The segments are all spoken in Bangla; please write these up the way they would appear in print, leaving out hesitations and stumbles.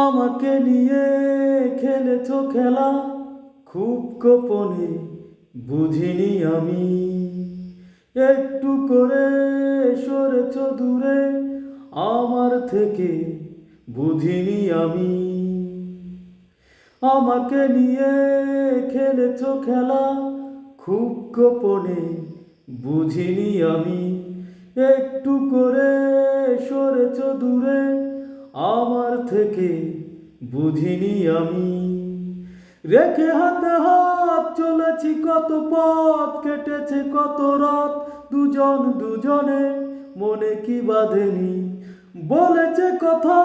আমাকে নিয়ে খেলেছো খেলা খুব গোপনে, বুঝিনি আমি। একটু করে সরেছো দূরে আমার থেকে, বুঝিনি আমি। আমাকে নিয়ে খেলেছো খেলা খুব গোপনে, বুঝিনি আমি। একটু করে সরেছো দূরে আমার থেকে, বুঝিনি আমি। রেখে হাতে হাত চলেছি কত পথ, কেটেছে কত রাত দুজন দুজনে, মনে কি বাঁধেনি। বলেছে কথা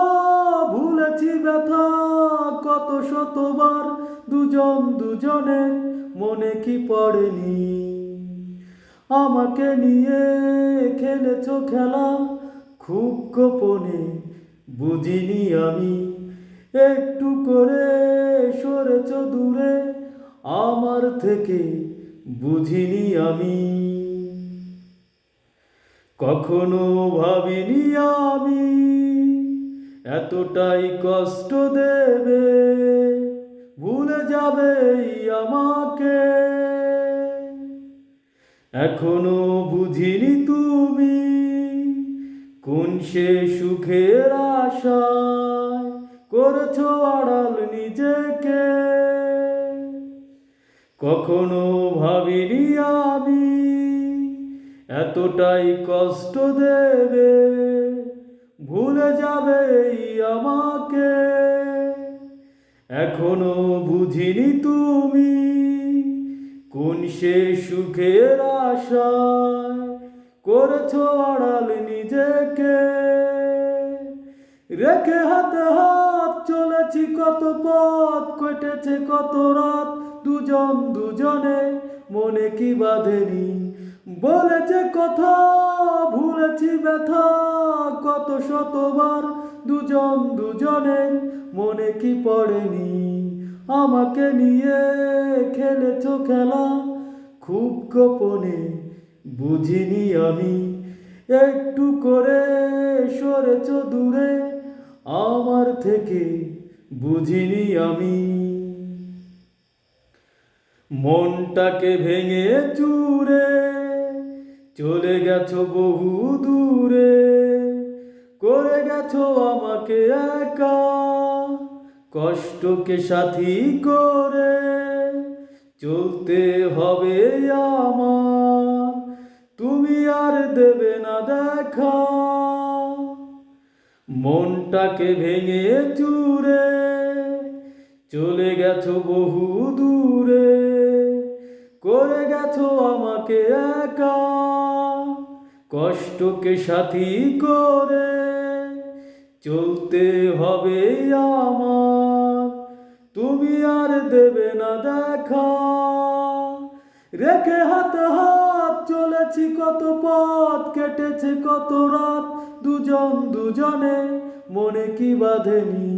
ভুলেছি ব্যথা কত শতবার, দুজন দুজনে মনে কি পড়েনি। আমাকে নিয়ে খেলেছো খেলা খুব গোপনে, বুঝিনি আমি। একটু করে সরেছো দূরে আমার থেকে, বুঝিনি আমি। কখনো ভাবিনি আমি এতটাই কষ্ট দেবে, ভুলে যাবে আমাকে। এখনো বুঝিনি তুমি কোন সে সুখের আশায় করেছো আড়াল নিজেকে। কখনো ভাবিনি আমি এতটাই কষ্ট দেবে, ভুলে যাবে আমাকে। এখনো বুঝিনি তুমি কোন সে সুখের আশায় করেছো আড়াল নিজেকে। রেখে হাতে হাত চলেছি কত পথ, কেটেছে কত রাত দুজন দুজনে, মনে কি বাঁধেনি। বলেছে কথা ভুলেছি ব্যথা কত শতবার, দুজন দুজনের মনে কি পড়েনি। আমাকে নিয়ে খেলেছো খেলা খুব গোপনে, বুঝিনি আমি। একটু করে সরেছো দূরে আমার থেকে, বুঝিনি আমি। মনটাকে ভেঙে চুরে চলে গেছো বহু দূরে, করে গেছো আমাকে একা কষ্টকে সাথী করে। চলতে হবে আমার, তুমি আর দেবে না দেখা। মনটাকে ভেঙে চুরে চলে গেছো বহু দূরে, করে গেছো আমাকে একা কষ্টকে সাথী করে। চলতে হবে আমার, তুমি আর দেবে না দেখা। রেখে হাতে হাত চলেছি কত পথ, কেটেছে কত রাত দুজন দুজনে, মনে কি বাঁধেনি।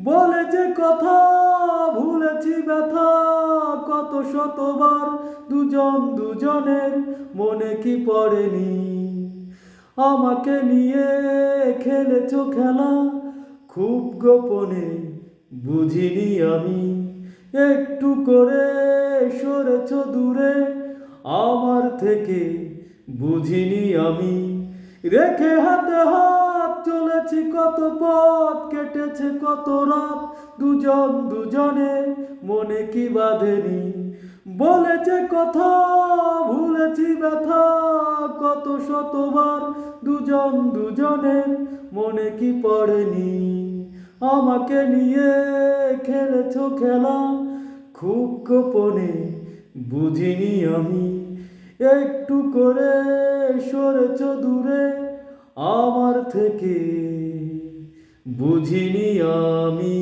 বলেছে কথা ভুলেছি ব্যথা কত শতবার, দুজন দুজনের মনে কি পড়েনি। আমাকে নিয়ে খেলেছো খেলা খুব গোপনে, বুঝিনি আমি। একটু করে সরেছো দূরে আমার থেকে, বুঝিনি আমি। রেখে হাতে হাত চলেছি কত পথ, কেটেছে কত রাত দুজন দুজনে, মনে কি বাঁধেনি। বলেছে কথা ভুলেছি ব্যথা কত শতবার, দুজন দুজনের মনে কি পড়েনি। আমাকে নিয়ে খেলেছো খেলা খুব গোপনে, বুঝিনি আমি। একটু করে সরেছো দূরে আমার থেকে, বুঝিনি আমি।